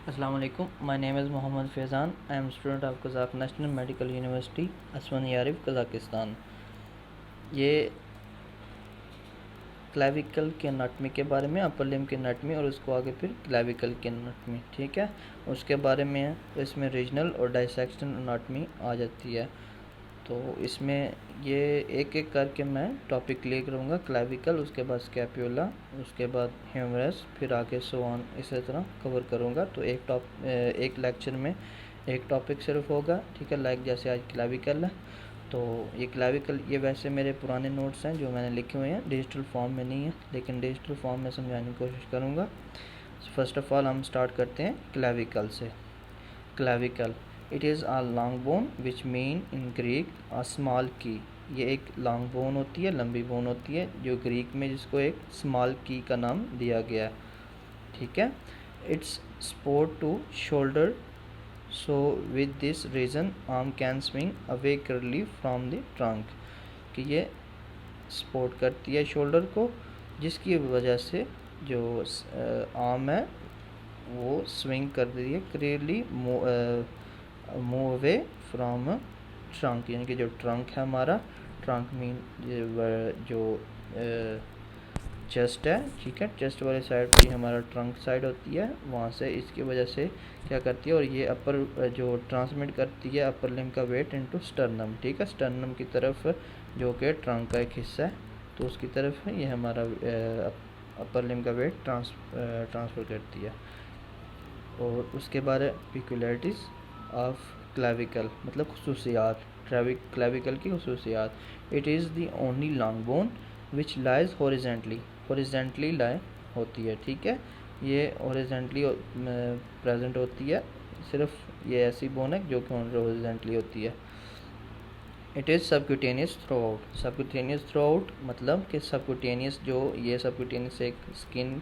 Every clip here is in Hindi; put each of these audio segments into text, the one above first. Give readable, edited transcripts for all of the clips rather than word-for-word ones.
Assalamu alaikum. My name is Mohammad Faizan. I am a student of Kazakh National Medical University, Aswan Yarif, Kazakhstan. ये क्लेविकल के एनाटमी के बारे में, अपर लिम्ब के एनाटमी और उसको आगे फिर क्लेविकल के एनाटमी, ठीक है, उसके बारे में है। तो इसमें रीजनल और डाइसेक्शन एनाटमी आ जाती है। तो इसमें ये एक एक करके मैं टॉपिक क्लियर करूँगा। क्लेविकल, उसके बाद स्कैप्यूला, उसके बाद ह्यूमरस, फिर आगे सो ऑन, इसी तरह कवर करूँगा। तो एक लेक्चर में एक टॉपिक सिर्फ होगा, ठीक है। लाइक जैसे आज क्लेविकल है, तो ये क्लेविकल, ये वैसे मेरे पुराने नोट्स हैं जो मैंने लिखे हुए हैं, डिजिटल फॉर्म में नहीं है, लेकिन डिजिटल फॉर्म में समझाने की कोशिश करूँगा। फर्स्ट ऑफ ऑल हम स्टार्ट करते हैं क्लेविकल से। Clavicle, it is a long bone which mean in Greek a small की। ये एक लॉन्ग बोन होती है, लंबी बोन होती है, जो ग्रीक में जिसको एक स्मॉल की का नाम दिया गया है, ठीक है। It's support to shoulder, so with this region arm can swing away clearly from the trunk, कि ये सपोर्ट करती है शोल्डर को, जिसकी वजह से जो आर्म है वो स्विंग कर रही है clearly move away from trunk, यानी कि जो ट्रंक है हमारा, ट्रंक मीन जो चेस्ट है, ठीक है, चेस्ट वाले साइड पे हमारा ट्रंक साइड होती है, वहाँ से इसकी वजह से क्या करती है, और ये अपर जो ट्रांसमिट करती है अपर लिम्ब का वेट इनटू स्टर्नम, ठीक है, स्टर्नम की तरफ, जो कि ट्रंक का एक हिस्सा है, तो उसकी तरफ ये हमारा अपर लिम्ब का वेट ट्रांसफ़र करती है। और उसके बारे पिकुलरिटीज़ ऑफ क्लेविकल, मतलब खसूसियात, क्लेविकल की खसूसियात। It is the only long bone which lies horizontally lie होती है, ठीक है, ये हॉरिजेंटली प्रेजेंट होती है, सिर्फ ये ऐसी बोन है जो कि हॉरिजेंटली होती है। It is subcutaneous through out, मतलब कि सबक्यूटेनियस, जो ये सबक्यूटेनियस एक स्किन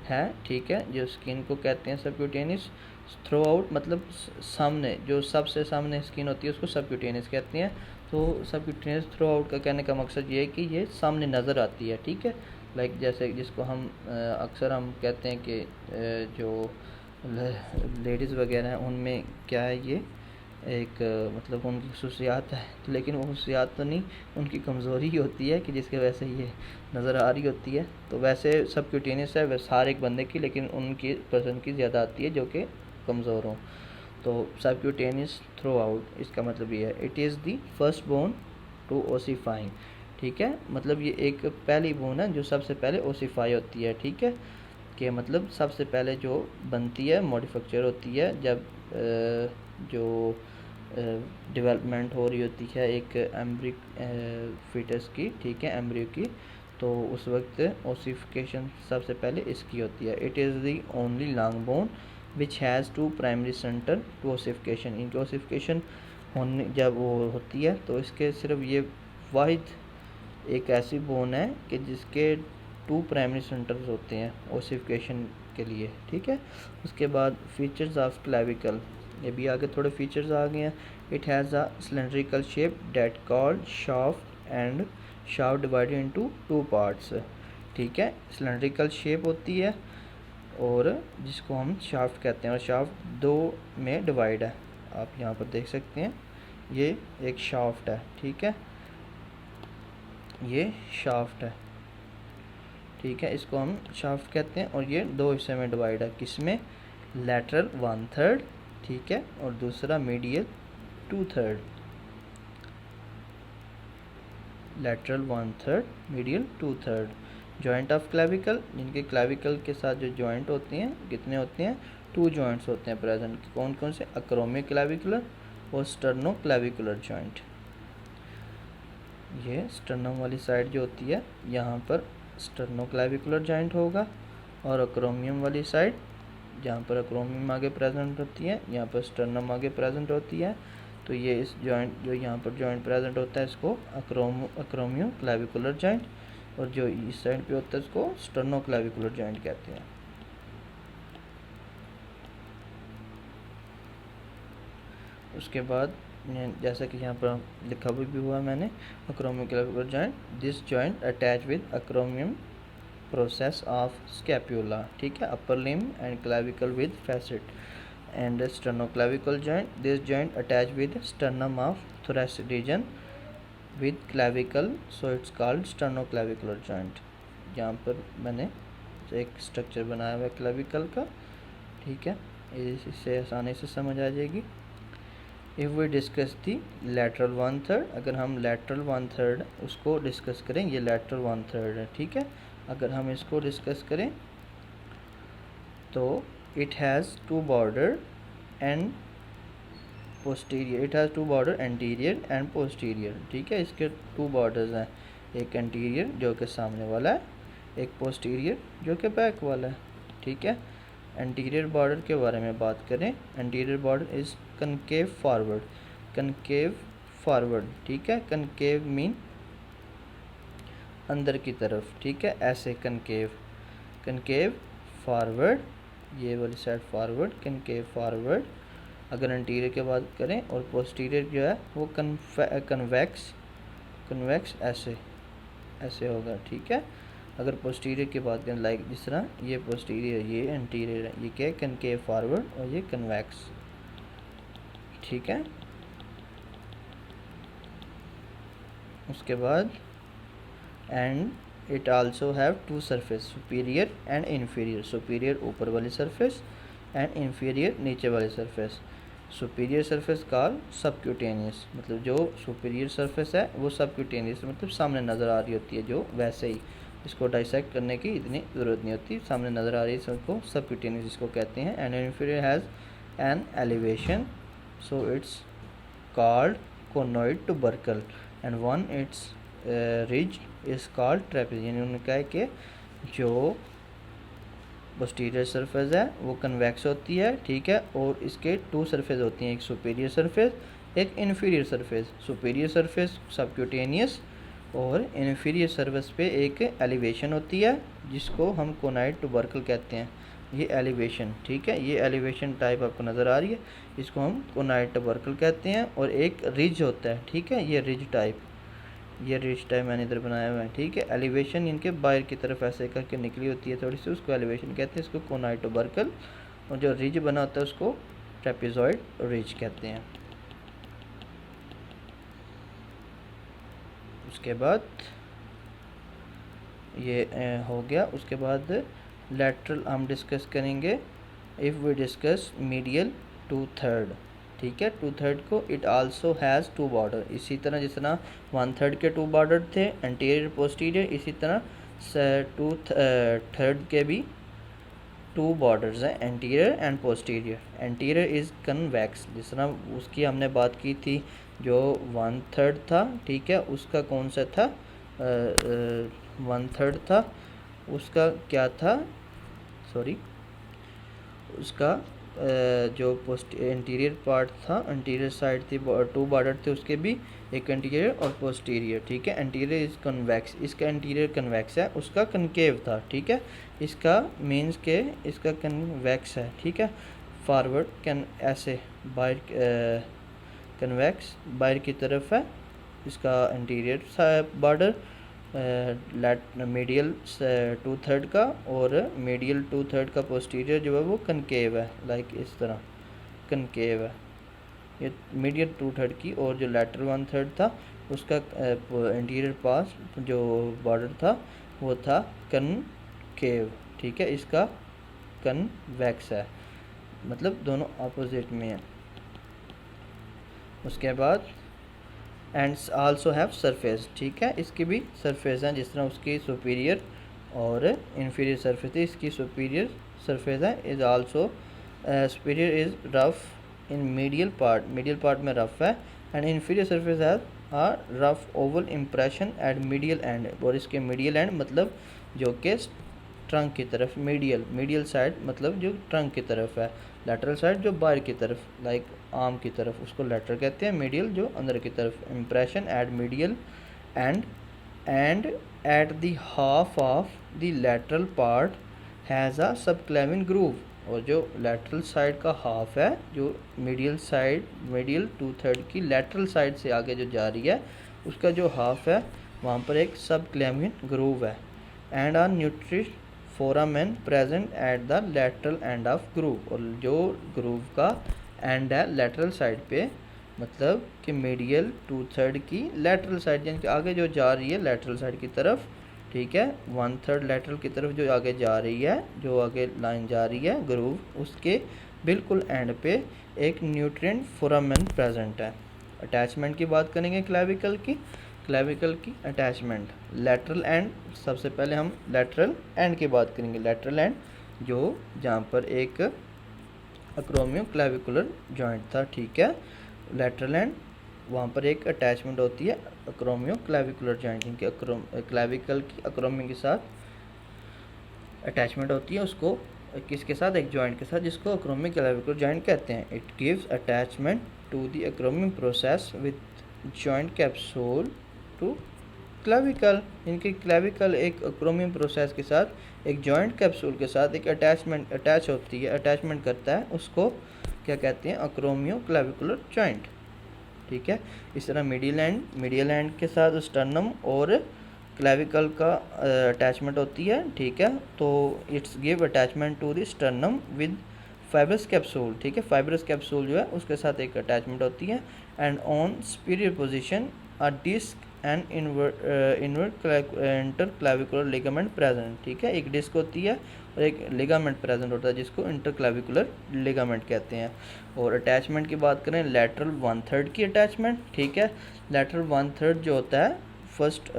है, ठीक है, जो स्किन को कहते हैं सबक्यूटेनियस। थ्रू आउट मतलब सामने, जो सबसे सामने स्किन होती है उसको सबक्यूटेनियस कहते हैं। तो सबक्यूटेनियस थ्रू आउट का कहने का मकसद ये है कि ये सामने नज़र आती है, ठीक है। लाइक जैसे जिसको हम अक्सर हम कहते हैं कि जो लेडीज़ वगैरह हैं उनमें क्या है, ये एक मतलब उनकी खसूसियात है, लेकिन वो खसूसियात तो नहीं, उनकी कमज़ोरी ही होती है कि जिसके वजह से ये नज़र आ रही होती है। तो वैसे सबक्यूटेनियस है वैसे हर एक बंदे की, लेकिन उनकी पर्सन की ज़्यादा आती है जो कि कमज़ोर हों। तो सबक्यूटेनियस थ्रू आउट, इसका मतलब ये है। It is the first bone to ossifying, ठीक है, मतलब ये एक पहली बोन है जो सबसे पहले ओसीफाई होती है, ठीक है, कि मतलब सबसे पहले जो बनती है, मॉडिफैक्चर होती है, जब जो डेवलपमेंट हो रही होती है एक एम्ब्रिक फीटस की, ठीक है, एम्ब्रियो की, तो उस वक्त ओसिफिकेशन सबसे पहले इसकी होती है। It is the only long bone which has two primary centre to ossification, इनकी ओसिफिकेशन होने जब वो होती है तो इसके सिर्फ ये वाहिद एक ऐसी बोन है कि जिसके 2 प्राइमरी सेंटर्स होते हैं ओसिफिकेशन के लिए, ठीक है। उसके बाद फीचर्स ऑफ क्लेविकल, ये भी आगे थोड़े फीचर्स आ गए हैं। It has a cylindrical shape that called shaft and shaft divided into 2 parts, ठीक है, सिलेंड्रिकल शेप होती है और जिसको हम शाफ्ट कहते हैं, और शाफ्ट 2 में डिवाइड है। आप यहाँ पर देख सकते हैं ये एक शाफ्ट है, ठीक है, ये शाफ्ट है, ठीक है, इसको हम शाफ्ट कहते हैं, और ये 2 हिस्से में डिवाइड है, किसमें, लैटरल 1/3, ठीक है, और दूसरा medial 2/3, lateral 1/3, medial 2/3। Joint of clavicle, जिनके क्लेविकल के साथ जो जॉइंट होते हैं कितने होते हैं, 2 जॉइंट्स होते हैं प्रेजेंट, कौन कौन से, अक्रोमियो क्लेविकुलर और स्टर्नो क्लेविकुलर जॉइंट। ये स्टर्नम वाली साइड जो होती है यहाँ पर स्टर्नो क्लेविकुलर जॉइंट होगा, और अक्रोमियम वाली साइड जहाँ पर अक्रोमियम आगे प्रेजेंट होती है, यहाँ पर स्टर्नम आगे प्रेजेंट होती है। तो ये इस जॉइंट, जो यहाँ पर जॉइंट प्रेजेंट होता है इसको अक्रोमियो क्लेविकुलर जॉइंट, और जो इस साइड पे होता है इसको स्टर्नो क्लेविकुलर जॉइंट कहते हैं। उसके बाद जैसा कि यहाँ पर लिखा भी हुआ मैंने, acromio clavicular joint, this joint attach with acromium process of scapula, ठीक है, upper limb and clavicle with facet. and sternoclavicle joint. This joint attached with sternum of thoracic region with clavicle, so it's called sternoclavicular joint. यहाँ पर मैंने एक स्ट्रक्चर बनाया हुआ है क्लेविकल का, ठीक है, इससे आसानी से समझ आ जाएगी। If we discuss the lateral 1/3, अगर हम लैटरल 1/3 उसको डिस्कस करें, ये लैटरल 1/3 है, ठीक है। अगर हम इसको डिस्कस करें तो it has 2 border and posterior, it has 2 border anterior and posterior, ठीक है। इसके 2 बॉर्डर्स हैं, एक एंटीरियर जो कि सामने वाला है, एक पोस्टीरियर जो कि बैक वाला है, ठीक है। एंटीरियर बॉर्डर के बारे में बात करें, anterior border is concave forward, concave forward, ठीक है। कनकेव मीन अंदर की तरफ, ठीक है, ऐसे कनकेव, कनकेव फॉरवर्ड, ये वाली साइड फॉरवर्ड, कनकेव फॉरवर्ड। अगर एंटीरियर की बात करें, और पोस्टीरियर जो है वो कन्वेक्स, कन्वेक्स ऐसे ऐसे होगा, ठीक है। अगर पोस्टीरियर की बात करें, लाइक जिस तरह ये पोस्टीरियर, ये एंटीरियर है, ये क्या है, कनकेव फॉरवर्ड और ये कन्वेक्स, ठीक है। उसके बाद and it also have 2 surface, superior and inferior, superior ऊपर वाली सरफेस एंड इन्फीरियर नीचे वाली surface. Superior surface call subcutaneous, मतलब जो सुपीरियर सरफेस है वो सबक्यूटेनियस मतलब सामने नज़र आ रही होती है, जो वैसे ही इसको डाइसेक्ट करने की इतनी ज़रूरत नहीं होती, सामने नज़र आ रही है, सबको सबक्यूटेनियस इसको कहते हैं। And inferior has an elevation, so it's called conoid tubercle and one its ridge is called trapezium। यानी उन्होंने कहा है कि जो पोस्टीरियर सरफेस है वो कन्वेक्स होती है, ठीक है, और इसके 2 सरफेस होती हैं, एक सुपीरियर सरफेस, एक inferior surface. Superior surface subcutaneous और इन्फीरियर सरफेस पे एक एलिवेशन होती है जिसको हम कोनाइड टुबर्कल कहते हैं, ये एलिवेशन, ठीक है। ये एलिवेशन टाइप आपको नज़र आ रही है, इसको हम कोनाइड टुबर्कल कहते हैं। और एक रिज होता है, ठीक है, ये रिज टाइप, ये रिज टाइप मैंने इधर बनाया हुआ है, ठीक है। एलिवेशन इनके बाहर की तरफ ऐसे करके निकली होती है थोड़ी सी, उसको एलिवेशन कहते हैं, इसको कोनाइड टुबर्कल। और जो रिज बना होता है उसको ट्रेपेजॉइड रिज कहते हैं। उसके बाद ये हो गया। उसके बाद लैटरल हम डिस्कस करेंगे। इफ़ वी डिस्कस मीडियल 2/3, ठीक है, 2/3 को इट आल्सो हैज़ 2 बॉर्डर, इसी तरह जिस तरह 1/3 के 2 बॉर्डर थे एंटीरियर पोस्टीरियर, इसी तरह 2/3 के भी 2 बॉर्डर्स हैं, anterior and posterior. Anterior is convex, जिस तरह उसकी हमने बात की थी, जो 1/3 था, ठीक है, उसका कौन सा था, 1/3 था, उसका क्या था, सॉरी, उसका जो पोस्ट एंटीरियर पार्ट था, एंटीरियर साइड थी, 2 बॉर्डर थे उसके भी, एक एंटीरियर और पोस्टीरियर, ठीक है। एंटीरियर इज कन्वेक्स, इसका एंटीरियर कन्वेक्स है, उसका कनकेव था, ठीक है। इसका मीन्स के इसका कन्वेक्स है, ठीक है। फॉरवर्ड कैन ऐसे बाहर कन्वेक्स बाहर की तरफ है इसका एंटीरियर बॉर्डर, मीडियल 2/3 का, और मीडियल 2/3 का पोस्टीरियर जो है वो कनकेव है, लाइक इस तरह कनकेव है ये मीडियल 2/3 की। और जो लैटरल 1/3 था उसका एंटीरियर पास जो बॉर्डर था वो था कनकेव, ठीक है। इसका कन्वेक्स है, मतलब दोनों अपोजिट में है। उसके बाद एंड्स आल्सो हैव सरफेस, ठीक है, इसकी भी सरफेस हैं, जिस तरह उसकी सुपीरियर और इन्फीरियर सरफेस है, इसकी सुपीरियर सरफेस है is also superior is rough in medial part में रफ है, and inferior surface has a rough oval impression at medial end, और इसके मीडियल एंड मतलब जो कि ट्रंक की तरफ, मीडियल साइड मतलब जो ट्रंक की तरफ है, लैटरल साइड जो बाहर की तरफ, लाइक आर्म की तरफ, उसको लैटरल कहते हैं, मीडियल जो अंदर की तरफ। Impression at medial end at the half of the lateral part has a subclavian groove, और जो लैटरल साइड का हाफ है, जो मीडियल 2/3 की लैटरल साइड से आगे जो जा रही है, उसका जो हाफ है वहाँ पर एक सबक्लेविन ग्रूव है। And are nutrient foramen present at the lateral end of groove, और जो ग्रूव का एंड है लेटरल साइड पे, मतलब कि मीडियल 2/3 की लेटरल साइड, यानी कि आगे जो जा रही है लेटरल साइड की तरफ, ठीक है, 1/3 लेटरल की तरफ जो आगे जा रही है, जो आगे लाइन जा रही है ग्रूव, उसके बिल्कुल एंड पे एक न्यूट्रिएंट फोरामेन प्रेजेंट है। अटैचमेंट की बात करेंगे क्लेविकल की अटैचमेंट लेटरल एंड, सबसे पहले हम लेटरल एंड की बात करेंगे। लेटरल एंड जो जहाँ पर एक अक्रोमियो क्लेविकुलर जॉइंट था, ठीक है, लेटरल एंड वहाँ पर एक अटैचमेंट होती है अक्रोमियो क्लेविकुलर जॉइंट, जिनके क्लेविकल की अक्रोमियो के साथ अटैचमेंट होती है, उसको किसके साथ, एक जॉइंट के साथ, जिसको अक्रोमियो क्लेविकुलर जॉइंट कहते हैं। It gives attachment to the acromio process with joint capsule to clavicle, इनकी क्लेविकल एक अक्रोमियम प्रोसेस के साथ एक जॉइंट कैप्सूल के साथ एक अटैच होती है, अटैचमेंट करता है, उसको क्या कहते हैं, अक्रोमियो क्लेविकुलर जॉइंट, ठीक है। इस तरह मीडियल एंड के साथ स्टर्नम और क्लेविकल का अटैचमेंट होती है, ठीक है। तो it's give attachment to the sternum with fibrous capsule, ठीक है, फाइब्रस कैप्सूल जो है उसके साथ एक अटैचमेंट होती है। And on superior position a disc and interclavicular ligament present, ठीक है, एक डिस्क होती है और एक लिगामेंट प्रेजेंट होता है, जिसको इंटरक्लेविकुलर लिगामेंट कहते हैं। और अटैचमेंट की बात करें, लेटरल 1/3 की अटैचमेंट, ठीक है, लेटरल 1/3 जो होता है, first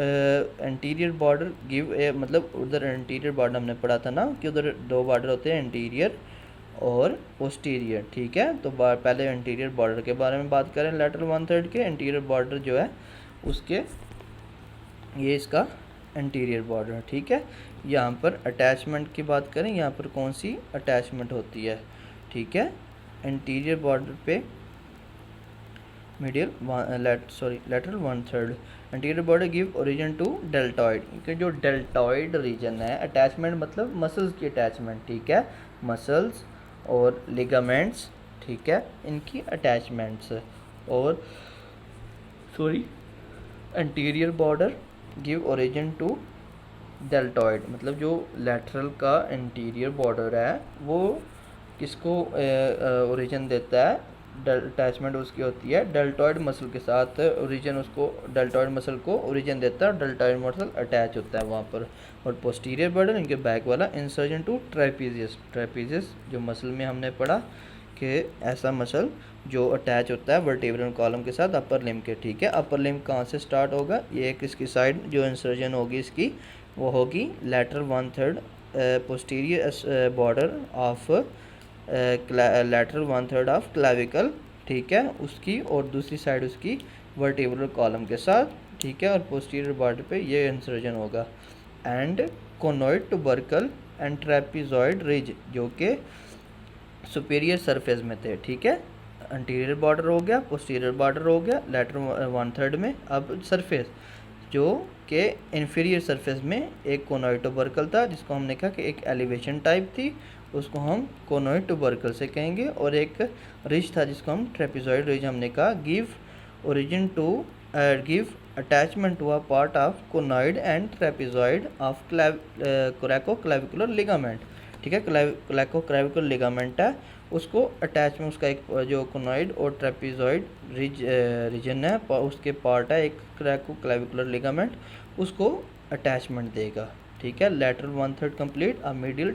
anterior border give a, मतलब उधर एंटीरियर बॉर्डर हमने पढ़ा था ना कि उधर दो बॉर्डर होते हैं, एंटीरियर और पोस्टीरियर, ठीक है। तो पहले एंटीरियर बॉर्डर के बारे में बात करें, लेटरल 1/3 के एंटीरियर बॉर्डर जो है उसके, ये इसका एंटीरियर बॉर्डर, ठीक है। यहाँ पर अटैचमेंट की बात करें, यहाँ पर कौन सी अटैचमेंट होती है, ठीक है, एंटीरियर बॉर्डर पे lateral 1/3 anterior border give origin to deltoid, क्योंकि जो डेल्टॉइड रीजन है, अटैचमेंट मतलब मसल्स की अटैचमेंट, ठीक है, मसल्स और लिगामेंट्स, ठीक है, इनकी अटैचमेंट्स, और anterior border give origin to deltoid, मतलब जो लेटरल का एंटीरियर बॉर्डर है वो किसको ओरिजिन देता है, अटैचमेंट उसकी होती है डेल्टॉइड मसल के साथ, ओरिजिन उसको डेल्टॉइड मसल को ओरिजिन देता है, डेल्टॉइड मसल अटैच होता है वहाँ पर। और पोस्टीरियर बॉर्डर इनके बैक वाला इंसर्जन टू ट्राइपीजियस जो मसल में हमने पढ़ा कि ऐसा मसल जो अटैच होता है वर्टेब्रल कॉलम के साथ अपर लिम्ब के, ठीक है। अपर लिम्ब कहाँ से स्टार्ट होगा, ये एक इसकी साइड जो इंसर्जन होगी इसकी वो होगी lateral 1/3 posterior border of lateral 1/3 of clavicle, ठीक है, उसकी, और दूसरी साइड उसकी वर्टेब्रल कॉलम के साथ, ठीक है, और पोस्टीरियर बॉर्डर पे ये इंसर्जन होगा। एंड कोनोइड टुबरकल एंड ट्रेपीजॉइड रिज जो कि सुपीरियर सरफेस में थे, ठीक है, एंटीरियर बॉर्डर हो गया, पोस्टीरियर बॉर्डर हो गया लेटरल 1/3 में। अब सरफेस जो कि इन्फीरियर सरफेस में एक कोनोइड टुबरकल था, जिसको हमने कहा कि एक एलिवेशन टाइप थी, उसको हम कोनोइड टुबरकल से कहेंगे, और एक रिज था जिसको हम ट्रेपीजॉइड रिज हमने कहा। Give attachment to a part of conoid and trapezoid of coracoclavicular ligament, ठीक है, कोरैकोक्लेविकुलर लिगामेंट है, उसको अटैचमेंट, उसका एक जो कोनोइड और ट्रेपीजॉइड रीजन है उसके पार्ट है एक कोरैकोक्लेविकुलर लिगामेंट, उसको अटैचमेंट देगा, ठीक है। Lateral 1/3 complete. अब मीडियल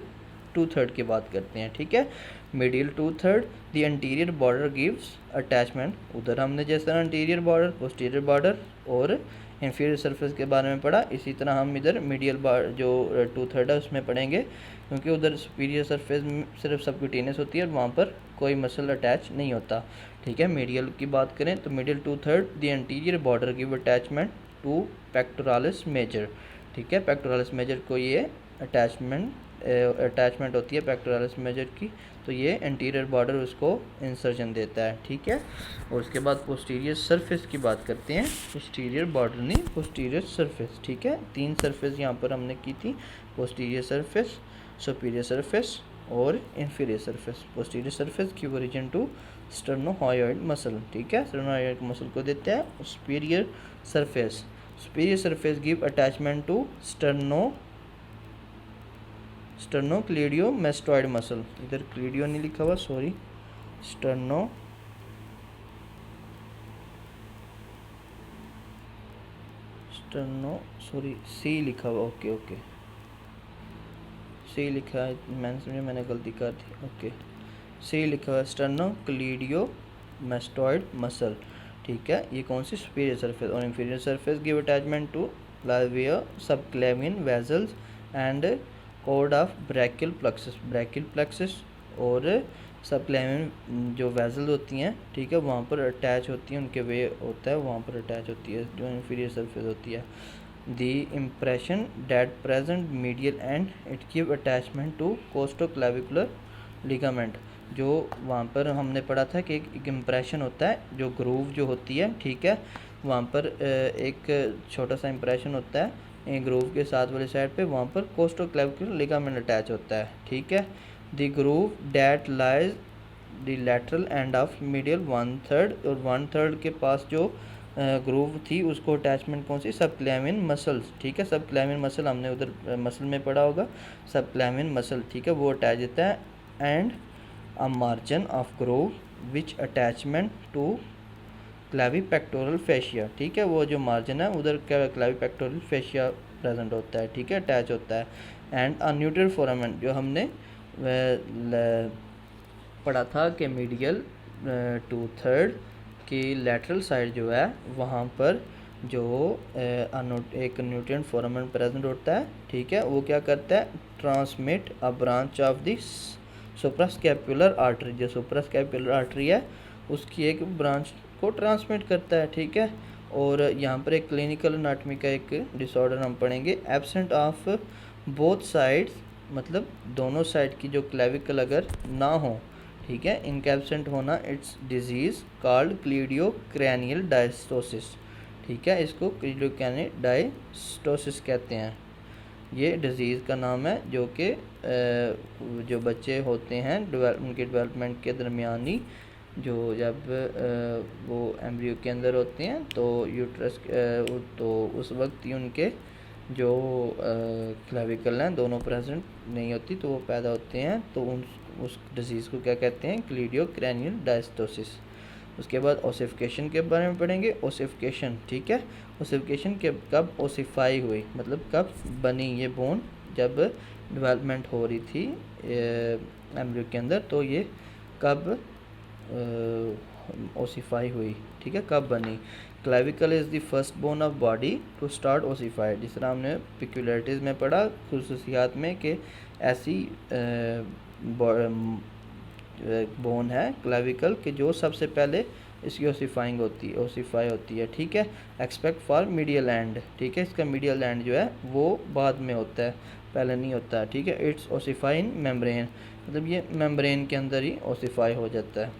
2/3 की बात करते हैं, ठीक है। Medial 2/3 the anterior border gives attachment, उधर हमने जिस तरह एंटीरियर बॉर्डर, पोस्टीरियर बॉर्डर और इंफीरियर सरफेस के बारे में पढ़ा, इसी तरह हम इधर मीडियल जो 2/3 है उसमें पढ़ेंगे, क्योंकि उधर सुपीरियर सरफेस में सिर्फ सबक्यूटेनियस होती है और वहाँ पर कोई मसल अटैच नहीं होता, ठीक है। मीडियल की बात करें तो medial 2/3 the anterior border give attachment to pectoralis major, ठीक है, पेक्टोरालिस मेजर को ये अटैचमेंट होती है पेक्टोरालिस मेजर की, तो ये एंटीरियर बॉर्डर उसको इंसर्जन देता है, ठीक है। और उसके बाद पोस्टीरियर सरफेस की बात करते हैं, पोस्टीरियर बॉर्डर नहीं, पोस्टीरियर सरफेस, ठीक है। 3 सरफेस यहाँ पर हमने की थी, पोस्टीरियर सरफेस, सुपीरियर सरफेस और इंफीरियर सरफेस। पोस्टीरियर सरफेस की ओरिजिन टू स्टर्नोहॉयोइड मसल, ठीक है, स्टर्नोहॉयोइड मसल को देते हैं। Superior surface give attachment to sternocleidomastoid muscle, इधर क्लीडियो नहीं लिखा हुआ, सॉरी, सी लिखा हुआ, ओके, सी लिखा है, मैंने समझा मैंने गलती कर दी, ओके, सी लिखा हुआ स्टर्नोक्लीडियोमेस्टॉइड मसल, ठीक है। ये कौन सी, सुपीरियर सरफेस और inferior surface give attachment to लाविया subclavian vessels and cord of brachial plexus और सबक्लेवियन जो वेजल होती हैं, ठीक है, वहाँ पर अटैच होती हैं, उनके वे होता है वहाँ पर अटैच होती है, जो इंफीरियर सरफेस होती है। The impression that present medial end it give attachment to costoclavicular ligament, जो वहाँ पर हमने पढ़ा था कि एक इम्प्रेशन होता है, जो ग्रूव जो होती है, ठीक है, वहाँ पर एक छोटा सा इम्प्रेशन होता है ग्रूव के साथ वाली साइड पे, वहाँ पर कोस्टोक्लेविकुलर लिगामेंट अटैच होता है, ठीक है। The groove that lies the lateral end of medial 1/3 और 1/3 के पास जो ग्रूव थी उसको अटैचमेंट कौन सी, सबक्लेवियन मसल्स, ठीक है, सबक्लेवियन मसल हमने उधर मसल में पढ़ा होगा, सबक्लेवियन मसल, ठीक है, वो अटैच होता है। And a margin of groove which attachment to clavipectoral fascia, ठीक है, वो जो मार्जिन है उधर क्लेविपेक्टोरल फेशिया प्रेजेंट होता है, ठीक है, अटैच होता है। एंड अ न्यूट्रल फोरामेन, जो हमने पढ़ा था कि मीडियल 2/3 की लैटरल साइड जो है वहाँ पर जो एक न्यूट्रिएंट फोरामेन प्रेजेंट होता है, ठीक है, वो क्या करता है, transmit a branch of the suprascapular artery, जो सुप्रास्कैपुलर आर्टरी है उसकी एक ब्रांच को ट्रांसमिट करता है, ठीक है। और यहाँ पर एक क्लिनिकल एनाटॉमी का एक डिसऑर्डर हम पढ़ेंगे, एब्सेंट ऑफ बोथ साइड्स, मतलब दोनों साइड की जो क्लेविकल अगर ना हो, ठीक है, इनका एब्सेंट होना, इट्स डिजीज़ कॉल्ड क्लीडियोक्रैनियल डायस्टोसिस, ठीक है, इसको क्लीडियोक्रैनियल डायस्टोसिस कहते हैं, ये डिज़ीज़ का नाम है, जो कि जो बच्चे होते हैं उनके डेवलपमेंट के दरमियानी जो जब वो एम्ब्रियो के अंदर होते हैं तो यूट्रस तो उस वक्त ही उनके जो क्लेविकल हैं दोनों प्रेजेंट नहीं होती, तो वो पैदा होते हैं, तो उस डिज़ीज़ को क्या कहते हैं, क्लीडियोक्रैनियल डायस्टोसिस। उसके बाद ओसिफिकेशन के बारे में पढ़ेंगे, ओसिफिकेशन, ठीक है, ओसिफिकेशन के कब ओसिफाई हुई, मतलब कब बनी ये बोन, जब डेवलपमेंट हो रही थी एम्ब्रियो के अंदर, तो ये कब ओसिफाई हुई, ठीक है, कब बनी। Clavicle is the first bone of body to start ossified, जिस तरह हमने पिक्यूलरिटीज़ में पढ़ा, खुसूसियात में, कि ऐसी बोन है क्लेविकल कि जो सबसे पहले इसकी ओसिफाई होती है, ठीक है। एक्सपेक्ट फॉर मीडियल एंड, ठीक है, इसका मीडियल एंड जो है वो बाद में होता है, पहले नहीं होता, ठीक है। इट्स ओसिफाई इन मेम्ब्रेन, मतलब ये मेम्ब्रेन के अंदर ही ओसिफाई हो जाता है।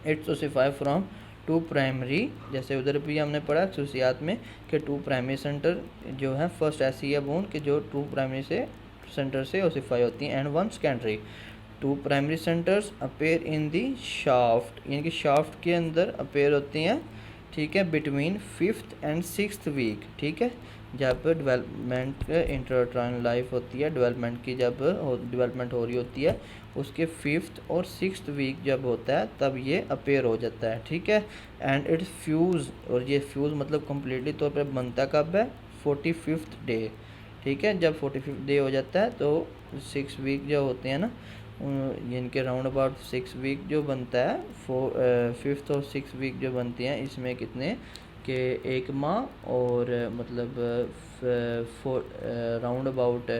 इट्स ओसिफाई फ्रॉम 2 प्राइमरी, जैसे उधर भी हमने पढ़ा खुसूसियात में कि 2 प्राइमरी सेंटर जो है, फर्स्ट ऐसी है बोन कि जो 2 प्राइमरी से सेंटर से ओसिफाई होती हैं, and 1 secondary. 2 primary centres appear in the shaft, यानी कि शाफ्ट के अंदर अपेयर होती हैं, ठीक है, between 5th and 6th week, ठीक है, जब डेवलपमेंट इंट्राट्राइन लाइफ होती है, डेवलपमेंट की जब डेवलपमेंट हो रही होती है, उसके 5th और 6th वीक जब होता है तब ये अपेयर हो जाता है, ठीक है। एंड इट्स फ्यूज़, और ये फ्यूज़ मतलब कम्प्लीटली तौर पर बनता कब है, 45th डे, ठीक है, जब 45th डे हो जाता है तो 6 वीक जो होते हैं ना, इनके राउंड अबाउट 6 वीक जो बनता है, 5th और 6th वीक जो बनती हैं, इसमें कितने कि 1 माह और मतलब राउंड अबाउट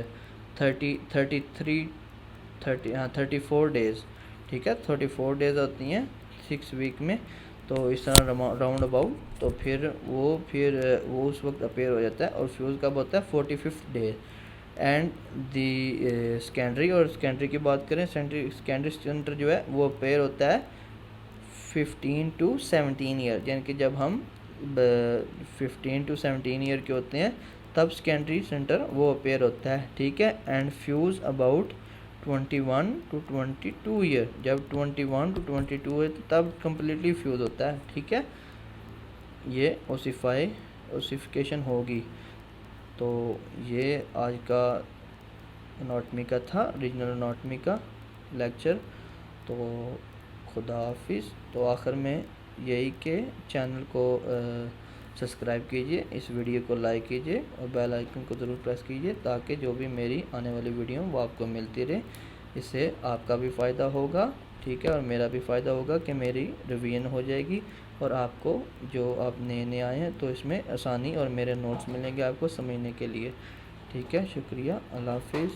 34 डेज़, ठीक है, 34 डेज़ होती हैं 6 वीक में, तो इस तरह राउंड अबाउट, तो फिर वो उस वक्त अपेयर हो जाता है। और फ्यूज़ कब होता है, 45th day. And the secondary, और सेकेंडरी की बात करें, सेकेंडरी सेंटर जो है वो अपेयर होता है 15 to 17 ईयर, यानी कि जब हम 15 to 17 ईयर के होते हैं तब सेकेंडरी सेंटर वो अपेयर होता है, ठीक है। And fuse about 21 to 22 year, जब 21 to 22 है तब कम्प्लीटली फ्यूज़ होता है, ठीक है, ये ओसिफिकेशन होगी। तो ये आज का एनाटॉमी का था, रीजनल एनाटॉमी का लेक्चर। तो खुदा हाफिज़। तो आखिर में यही कि चैनल को सब्सक्राइब कीजिए, इस वीडियो को लाइक कीजिए और बेल आइकन को ज़रूर प्रेस कीजिए ताकि जो भी मेरी आने वाली वीडियो वो आपको मिलती रहे। इससे आपका भी फ़ायदा होगा, ठीक है, और मेरा भी फ़ायदा होगा कि मेरी रिवीजन हो जाएगी और आपको जो आप नए नए आए हैं तो इसमें आसानी और मेरे नोट्स मिलेंगे आपको समझने के लिए। ठीक है, शुक्रिया, अल्लाह हाफिज़।